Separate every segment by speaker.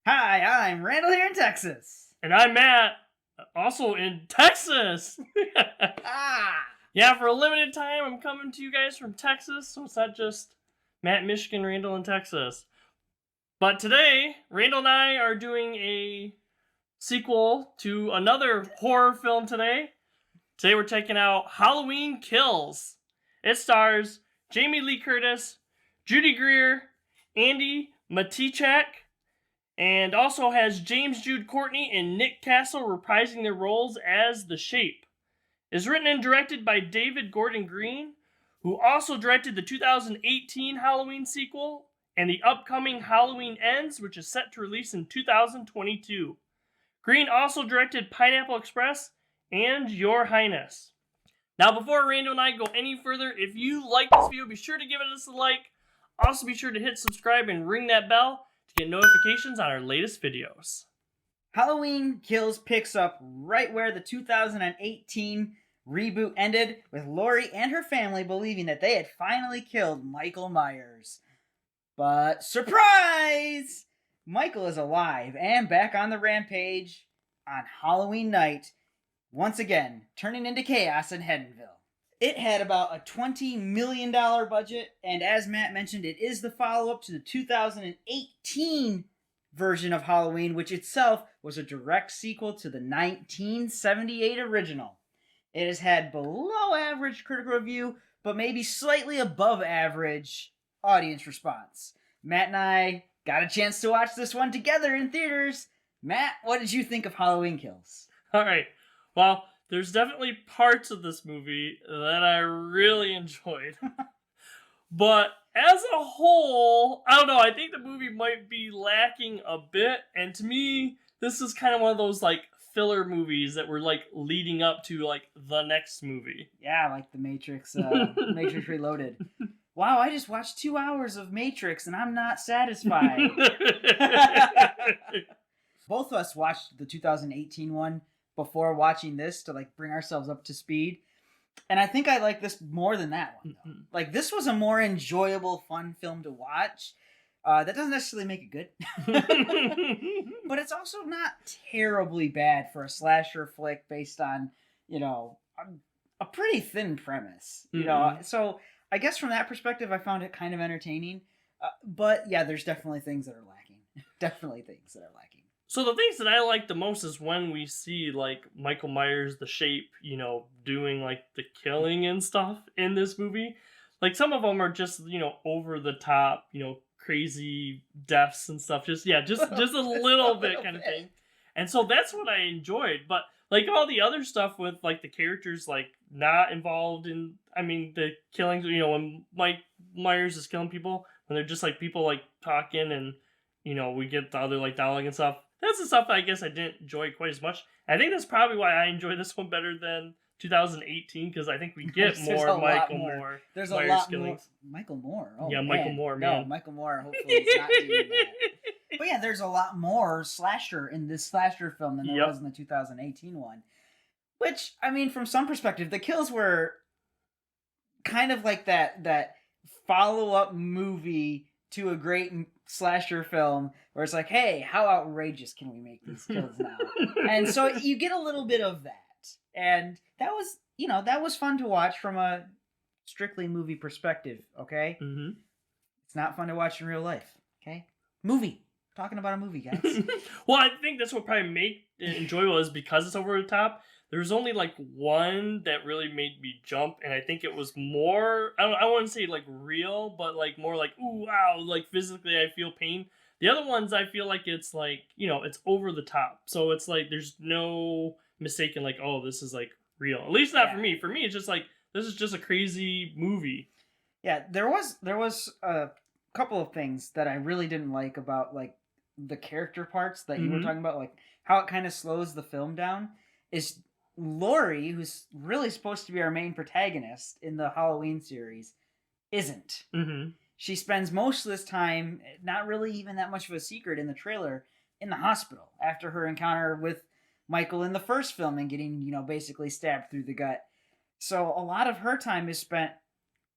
Speaker 1: Hi, I'm Randall here in Texas.
Speaker 2: And I'm Matt, also in Texas.
Speaker 1: Ah!
Speaker 2: Yeah, for a limited time, I'm coming to you guys from Texas, so it's not just Matt, Michigan, Randall, and Texas. But today, Randall and I are doing a sequel to another horror film today. Today we're checking out Halloween Kills. It stars Jamie Lee Curtis, Judy Greer, Andy Matichak, and also has James Jude Courtney and Nick Castle reprising their roles as the Shape. It is written and directed by David Gordon Green, who also directed the 2018 Halloween sequel and the upcoming Halloween Ends, which is set to release in 2022. Green also directed Pineapple Express and Your Highness. Now, before Randall and I go any further, if you like this video, be sure to give us a like. Also, be sure to hit subscribe and ring that bell to get notifications on our latest videos.
Speaker 1: Halloween Kills picks up right where the 2018 reboot ended, with Laurie and her family believing that they had finally killed Michael Myers. But surprise! Michael is alive and back on the rampage on Halloween night, once again turning into chaos in Haddonville. It had about a $20 million budget, and as Matt mentioned, it is the follow-up to the 2018 version of Halloween, which itself was a direct sequel to the 1978 original. It has had below average critical review, but maybe slightly above average audience response. Matt and I got a chance to watch this one together in theaters. Matt, what did you think of Halloween Kills?
Speaker 2: Alright, well, there's definitely parts of this movie that I really enjoyed. But as a whole, I don't know, I think the movie might be lacking a bit. And to me, this is kind of one of those like filler movies that were like leading up to like the next movie.
Speaker 1: Yeah, like the Matrix, Matrix Reloaded. Wow, I just watched 2 hours of Matrix and I'm not satisfied. Both of us watched the 2018 one before watching this to like bring ourselves up to speed. And I think I like this more than that one, though. Like, this was a more enjoyable, fun film to watch. That doesn't necessarily make it good. But it's also not terribly bad for a slasher flick based on, a pretty thin premise. So I guess from that perspective, I found it kind of entertaining. But yeah, there's definitely things that are lacking. Definitely things that are lacking.
Speaker 2: So the things that I like the most is when we see like Michael Myers, the Shape, doing like the killing and stuff in this movie. Like some of them are just, over the top, crazy deaths and stuff. Just a little bit kind of thing. And so that's what I enjoyed. But like all the other stuff with like the characters like not involved in, the killings, when Mike Myers is killing people, when they're just like people like talking and, we get the other like dialogue and stuff. That's the stuff I guess I didn't enjoy quite as much. I think that's probably why I enjoy this one better than 2018, because I think we get more Michael Moore.
Speaker 1: There's
Speaker 2: Myers
Speaker 1: a lot
Speaker 2: killings.
Speaker 1: more. Michael Moore. Oh,
Speaker 2: yeah,
Speaker 1: man.
Speaker 2: Michael Moore, man.
Speaker 1: No, Michael Moore hopefully is not doing that. But yeah, there's a lot more slasher in this slasher film than there was in the 2018 one. Which, from some perspective, the kills were kind of like that follow-up movie to a great slasher film where it's like, hey, how outrageous can we make these kills now? And so you get a little bit of that. And that was fun to watch from a strictly movie perspective, okay?
Speaker 2: Mm-hmm.
Speaker 1: It's not fun to watch in real life, okay? Movie. Talking about a movie, guys.
Speaker 2: Well, I think that's what probably made it enjoyable is because it's over the top. There's only like one that really made me jump, and I think it was more, I wouldn't say like real, but like more like, ooh, wow, like physically I feel pain. The other ones I feel like it's like, it's over the top. So it's like there's no mistaken like, oh, this is like real. At least not for me. For me, it's just like, this is just a crazy movie.
Speaker 1: Yeah, there was a couple of things that I really didn't like about like the character parts that you were talking about, like how it kind of slows the film down. Is Laurie, who's really supposed to be our main protagonist in the Halloween series, isn't.
Speaker 2: Mm-hmm.
Speaker 1: She spends most of this time, not really even that much of a secret in the trailer, in the hospital after her encounter with Michael in the first film and getting, basically stabbed through the gut. So a lot of her time is spent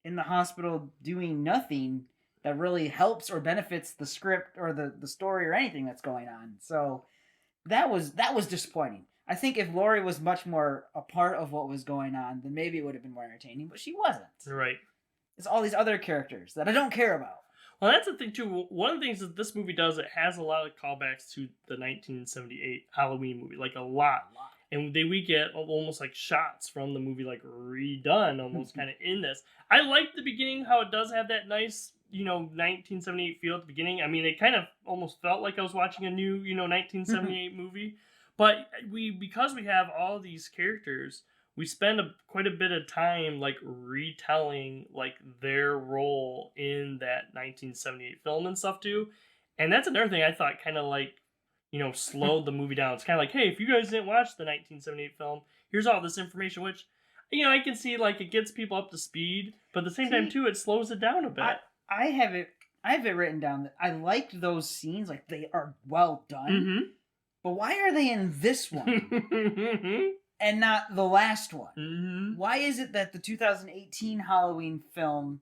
Speaker 1: in the hospital doing nothing that really helps or benefits the script or the story or anything that's going on. So that was disappointing. I think if Laurie was much more a part of what was going on, then maybe it would have been more entertaining, but she wasn't.
Speaker 2: Right.
Speaker 1: It's all these other characters that I don't care about.
Speaker 2: Well, that's the thing too. One of the things that this movie does, it has a lot of callbacks to the 1978 Halloween movie, like a lot. And we get almost like shots from the movie, like redone, almost kind of in this. I like the beginning, how it does have that nice, 1978 feel at the beginning. I mean, it kind of almost felt like I was watching a new, 1978 movie. But because we have all these characters, we spend quite a bit of time like retelling like their role in that 1978 film and stuff too. And that's another thing I thought kind of like, slowed the movie down. It's kind of like, hey, if you guys didn't watch the 1978 film, here's all this information, which, I can see like it gets people up to speed, but at the same time too, it slows it down a bit.
Speaker 1: I have it written down that I liked those scenes, like they are well done.
Speaker 2: Mm-hmm.
Speaker 1: But why are they in this one and not the last one?
Speaker 2: Mm-hmm.
Speaker 1: Why is it that the 2018 Halloween film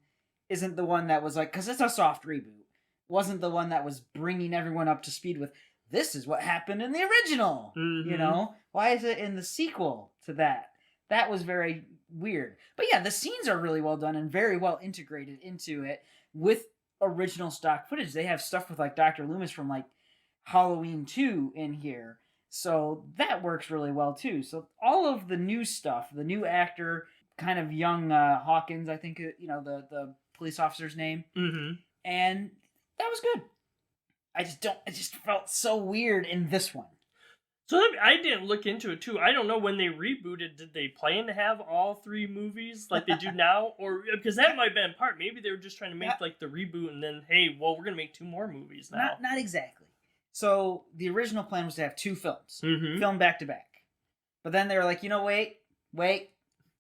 Speaker 1: isn't the one that was like, because it's a soft reboot, wasn't the one that was bringing everyone up to speed with, this is what happened in the original,
Speaker 2: Mm-hmm.
Speaker 1: Why is it in the sequel to that? That was very weird. But yeah, the scenes are really well done and very well integrated into it with original stock footage. They have stuff with like Dr. Loomis from like Halloween 2 in here. So that works really well too. So all of the new stuff, the new actor, kind of young Hawkins, I think, the police officer's name.
Speaker 2: Mm-hmm.
Speaker 1: And that was good. I just felt so weird in this one.
Speaker 2: So I didn't look into it too. I don't know when they rebooted. Did they plan to have all 3 movies like they do now, or because that might have been part? Maybe they were just trying to make like the reboot, and then hey, well, we're gonna make 2 more movies now.
Speaker 1: Not exactly. So the original plan was to have 2 films,
Speaker 2: Mm-hmm.
Speaker 1: filmed back to back. But then they were like, wait,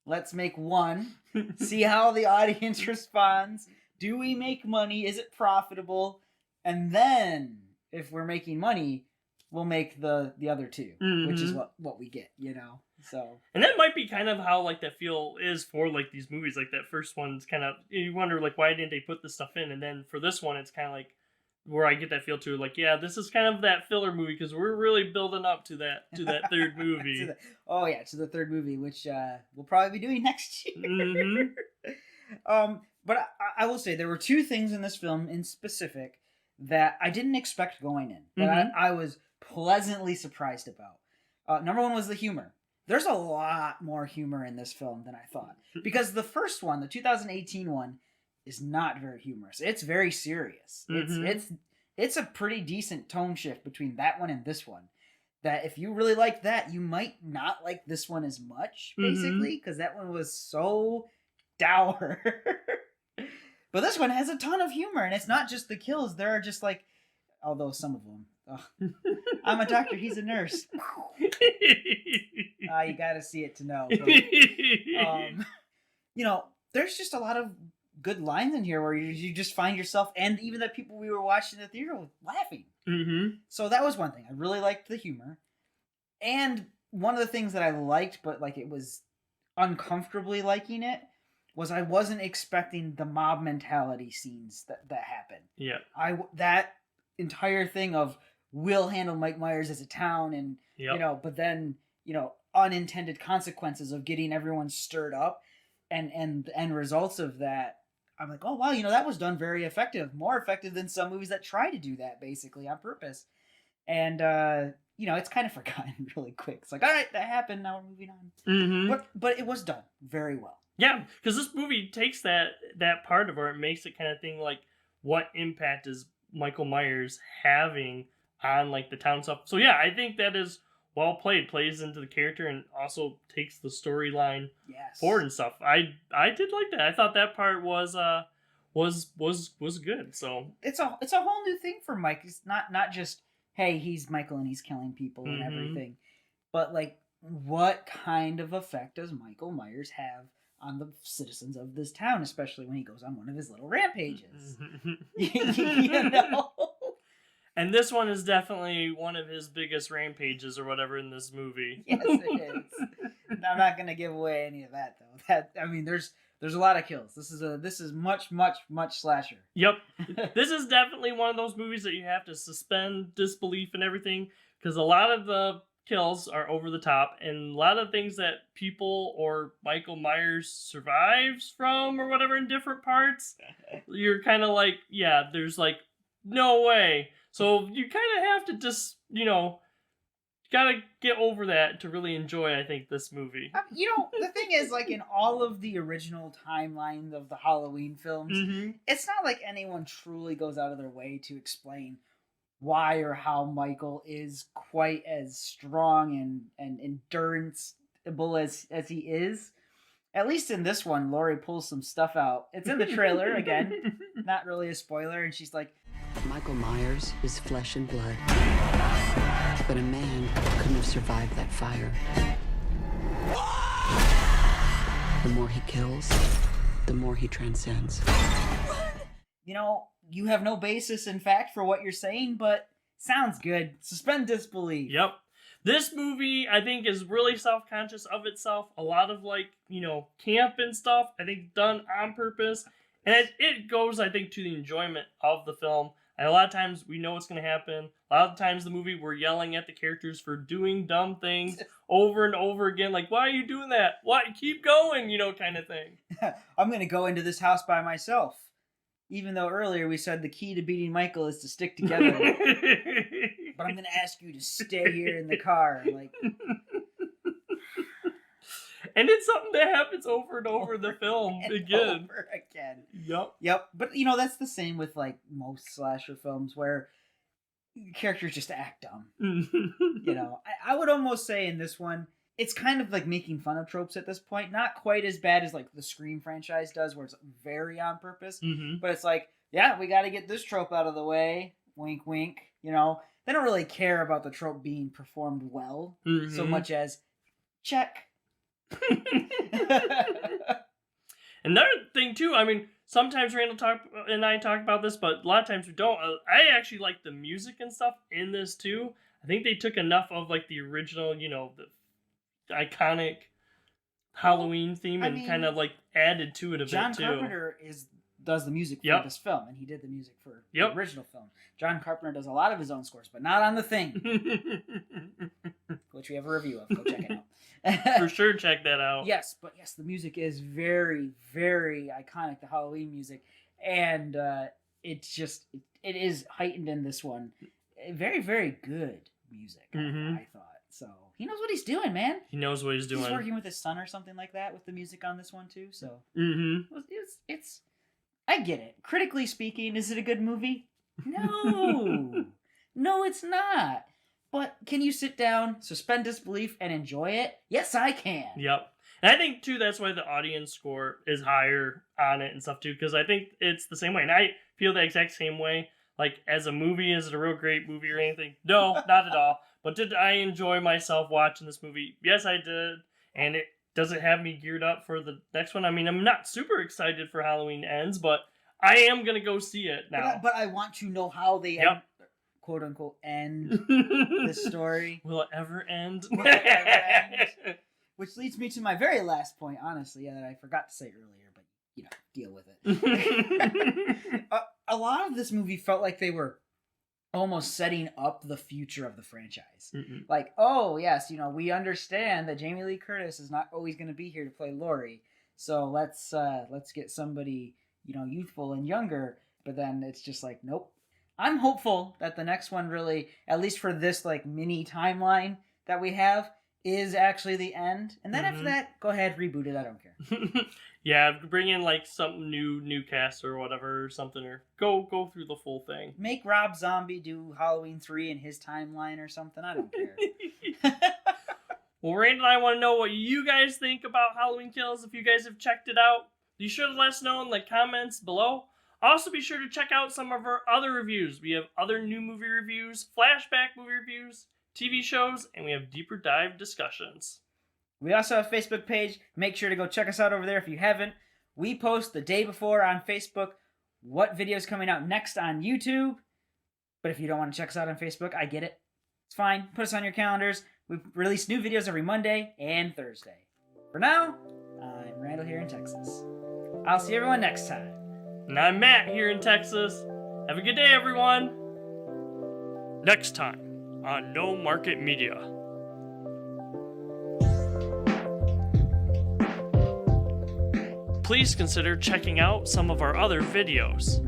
Speaker 1: let's make one. See how the audience responds. Do we make money? Is it profitable? And then, if we're making money, we'll make the other 2,
Speaker 2: Mm-hmm.
Speaker 1: which is what we get, So,
Speaker 2: and that might be kind of how like that feel is for like these movies. Like that first one's kind of, you wonder like why didn't they put this stuff in, and then for this one it's kind of like where I get that feel too. Like yeah, this is kind of that filler movie because we're really building up to that third movie.
Speaker 1: to the third movie, which we'll probably be doing next year.
Speaker 2: Mm-hmm.
Speaker 1: But I will say there were 2 things in this film in specific that I didn't expect going in, but
Speaker 2: Mm-hmm.
Speaker 1: I was pleasantly surprised about. Number one was the humor. There's a lot more humor in this film than I thought. Because the first one, the 2018 one, is not very humorous. It's very serious.
Speaker 2: Mm-hmm.
Speaker 1: It's a pretty decent tone shift between that one and this one. That if you really like that, you might not like this one as much, basically, because that one was so dour. But this one has a ton of humor, and it's not just the kills. There are just like, although some of them. I'm a doctor, he's a nurse. You gotta see it to know. But, there's just a lot of good lines in here where you just find yourself, and even the people we were watching in the theater with, laughing.
Speaker 2: Mm-hmm.
Speaker 1: So that was one thing. I really liked the humor. And one of the things that I liked, but like it was uncomfortably liking it, was I wasn't expecting the mob mentality scenes that happen.
Speaker 2: Yeah.
Speaker 1: That entire thing of we'll handle Mike Myers as a town, and
Speaker 2: Yep.
Speaker 1: but then unintended consequences of getting everyone stirred up, and the end results of that. I'm like, oh wow, that was done very effective, more effective than some movies that try to do that basically on purpose. And it's kind of forgotten really quick. It's like, all right, that happened. Now we're moving on.
Speaker 2: Mm-hmm.
Speaker 1: But it was done very well.
Speaker 2: Yeah, because this movie takes that part of it, makes it kind of thing like, what impact is Michael Myers having on like the town stuff? So yeah, I think that is well played, plays into the character, and also takes the storyline forward and stuff. I did like that. I thought that part was good. So
Speaker 1: it's a whole new thing for Mike. It's not just, hey, he's Michael and he's killing people and
Speaker 2: Mm-hmm.
Speaker 1: everything, but like, what kind of effect does Michael Myers have on the citizens of this town, especially when he goes on one of his little rampages?
Speaker 2: And this one is definitely one of his biggest rampages or whatever in this movie.
Speaker 1: Yes, it is. I'm not going to give away any of that, though. There's There's a lot of kills. This is much slasher.
Speaker 2: Yep. This is definitely one of those movies that you have to suspend disbelief and everything, because a lot of the kills are over the top, and a lot of things that people or Michael Myers survives from or whatever in different parts, you're kind of like, yeah, there's like no way. So you kind of have to just, gotta get over that to really enjoy, I think, this movie.
Speaker 1: The thing is, like, in all of the original timelines of the Halloween films, it's not like anyone truly goes out of their way to explain why or how Michael is quite as strong and endurable as he is. At least in this one, Laurie pulls some stuff out. It's in the trailer, again, not really a spoiler, and she's like,
Speaker 3: Michael Myers is flesh and blood, but a man couldn't have survived that fire. The more he kills, the more he transcends.
Speaker 1: You have no basis in fact for what you're saying, but sounds good. Suspend disbelief.
Speaker 2: Yep. This movie, I think, is really self-conscious of itself. A lot of, camp and stuff, I think, done on purpose. And it goes, I think, to the enjoyment of the film. And a lot of times we know what's going to happen. A lot of times the movie we're yelling at the characters for doing dumb things over and over again. Like, why are you doing that? Why? Keep going, kind of thing.
Speaker 1: I'm going to go into this house by myself. Even though earlier we said the key to beating Michael is to stick together. But I'm going to ask you to stay here in the car.
Speaker 2: And it's something that happens over and over in the film again.
Speaker 1: Over again.
Speaker 2: Yep.
Speaker 1: But, that's the same with, most slasher films where characters just act dumb. I would almost say in this one, it's kind of like making fun of tropes at this point. Not quite as bad as, the Scream franchise does, where it's very on purpose. But it's like, yeah, we got to get this trope out of the way. Wink, wink. They don't really care about the trope being performed well so much as, check.
Speaker 2: Another thing too, sometimes Randall and I talk about this, but a lot of times we don't. I actually like the music and stuff in this too. I think they took enough of the original, the iconic Halloween theme and kind of added to it a bit too.
Speaker 1: John Carpenter does the music for this film, and he did the music for the original film. John Carpenter does a lot of his own scores, but not on The Thing, which we have a review of. Go check it out.
Speaker 2: For sure, check that out.
Speaker 1: Yes, the music is very, very iconic, the Halloween music, and it is heightened in this one. Very, very good music, I thought. So he knows what he's doing, man.
Speaker 2: He knows what he's doing.
Speaker 1: He's working with his son or something like that with the music on this one too. So it's I get it. Critically speaking, is it a good movie? No, no, it's not. But can you sit down, suspend disbelief, and enjoy it? Yes, I can.
Speaker 2: Yep. And I think, too, that's why the audience score is higher on it and stuff, too, because I think it's the same way. And I feel the exact same way. As a movie, is it a real great movie or anything? No, not at all. But did I enjoy myself watching this movie? Yes, I did. And does it have me geared up for the next one? I'm not super excited for Halloween Ends, but I am going to go see it now.
Speaker 1: But I want to know how they end. Quote unquote end this story.
Speaker 2: Will it ever end?
Speaker 1: Will it ever end? Which leads me to my very last point, honestly, that I forgot to say earlier, but deal with it. A lot of this movie felt like they were almost setting up the future of the franchise. Oh yes, we understand that Jamie Lee Curtis is not always going to be here to play Laurie, so let's get somebody youthful and younger. But then it's just nope. I'm hopeful that the next one really, at least for this mini timeline that we have, is actually the end. And then after that, go ahead, reboot it. I don't care.
Speaker 2: Yeah, bring in something new cast or whatever or something, or go through the full thing.
Speaker 1: Make Rob Zombie do Halloween 3 in his timeline or something. I don't care.
Speaker 2: Well, Rand and I want to know what you guys think about Halloween Kills. If you guys have checked it out, be sure to let us know in the comments below. Also, be sure to check out some of our other reviews. We have other new movie reviews, flashback movie reviews, TV shows, and we have deeper dive discussions.
Speaker 1: We also have a Facebook page. Make sure to go check us out over there if you haven't. We post the day before on Facebook what video is coming out next on YouTube. But if you don't want to check us out on Facebook, I get it. It's fine. Put us on your calendars. We release new videos every Monday and Thursday. For now, I'm Randall here in Texas. I'll see everyone next time.
Speaker 2: And I'm Matt here in Texas. Have a good day, everyone. Next time on No Market Media. Please consider checking out some of our other videos.